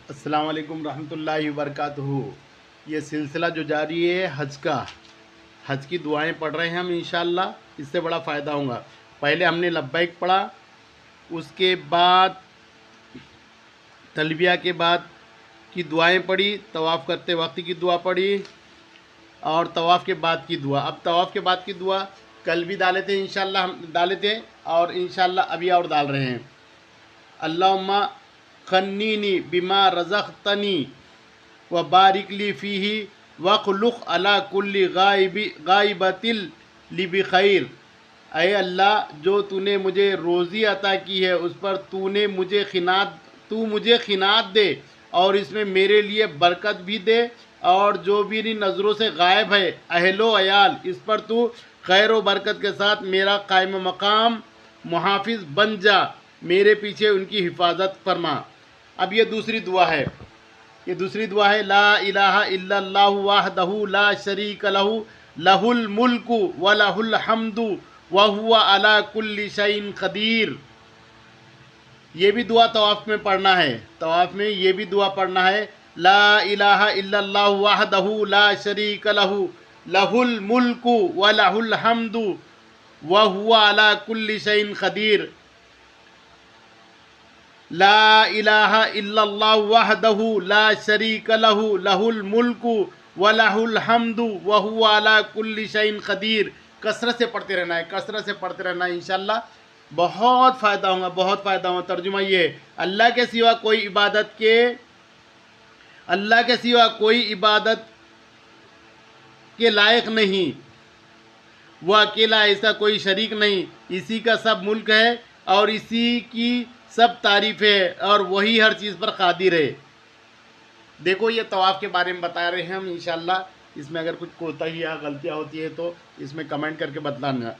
السلام علیکم رحمۃ اللہ وبرکاتہ۔ یہ سلسلہ جو جاری ہے حج کی دعائیں پڑھ رہے ہیں ہم انشاءاللہ، اس سے بڑا فائدہ ہوگا۔ پہلے ہم نے لبیک پڑھا، اس کے بعد تلبیہ کے بعد کی دعائیں پڑھی، طواف کرتے وقت کی دعا پڑھی اور طواف کے بعد کی دعا۔ اب طواف کے بعد کی دعا کل بھی ڈالے تھے انشاءاللہ، ہم ڈالے تھے اور انشاءاللہ ابھی اور ڈال رہے ہیں۔ اللہم خنینی بما رزقتنی وبارک لی فیہ وخلق علی کل غائبۃ لی بخیر۔ اے اللہ، جو تو نے مجھے روزی عطا کی ہے اس پر تو مجھے قناعت دے اور اس میں میرے لیے برکت بھی دے، اور جو بھی میری نظروں سے غائب ہے اہل و عیال، اس پر تو خیر و برکت کے ساتھ میرا قائم مقام محافظ بن جا، میرے پیچھے ان کی حفاظت فرما۔ اب یہ دوسری دعا ہے، لا الہ الا اللہ وحدہ لا شریک لہ لہ الملک ولہ الحمد وہو علی کل شیء قدیر۔ یہ بھی دعا طواف میں پڑھنا ہے، یہ بھی دعا پڑھنا ہے، لا الہ الا اللہ وحدہ لا شریک لہ لہ الملک ولہ الحمد وہو علی کل شیء قدیر۔ لا الہ الا اللہ وحدہ لا شریک لہ لہ الملک ولہ الحمد وہو علی کل شیء قدیر۔ کثرت سے پڑھتے رہنا ہے انشاءاللہ، بہت فائدہ ہوگا۔ ترجمہ یہ ہے، اللہ کے سوا کوئی عبادت کے لائق نہیں، وہ اکیلا، ایسا کوئی شریک نہیں، اسی کا سب ملک ہے اور اسی کی سب تعریف ہے اور وہی ہر چیز پر قادر ہے۔ دیکھو، یہ طواف کے بارے میں بتا رہے ہیں ہم انشاءاللہ، اس میں اگر کچھ کوتاہی یا غلطیاں ہوتی ہے تو اس میں کمنٹ کر کے بتلانا۔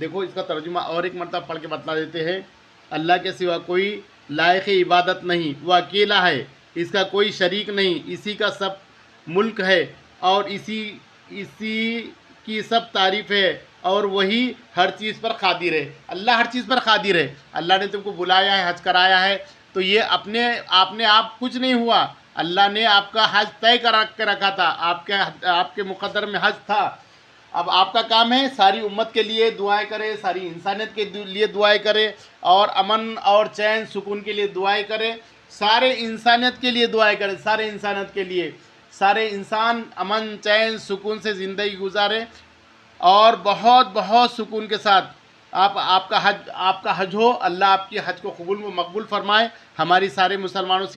دیکھو، اس کا ترجمہ اور ایک مرتبہ پڑھ کے بتلا دیتے ہیں، اللہ کے سوا کوئی لائق عبادت نہیں، وہ اکیلا ہے، اس کا کوئی شریک نہیں، اسی کا سب ملک ہے اور اسی کی سب تعریف ہے اور وہی ہر چیز پر قادر ہے۔ اللہ ہر چیز پر قادر ہے۔ اللہ نے تم کو بلایا ہے، حج کرایا ہے، تو یہ اپنے آپ کچھ نہیں ہوا۔ اللہ نے آپ کا حج طے کرا کے رکھا تھا، آپ کے مقدر میں حج تھا۔ اب آپ کا کام ہے ساری امت کے لیے دعائیں کرے، ساری انسانیت کے لیے دعائیں کرے اور امن اور چین سکون کے لیے دعائیں کرے، سارے انسانیت کے لیے دعائیں کرے، سارے انسان امن چین سکون سے زندگی گزارے اور بہت بہت سکون کے ساتھ آپ کا حج ہو۔ اللہ آپ کی حج کو قبول و مقبول فرمائے۔ ہماری سارے مسلمانوں سے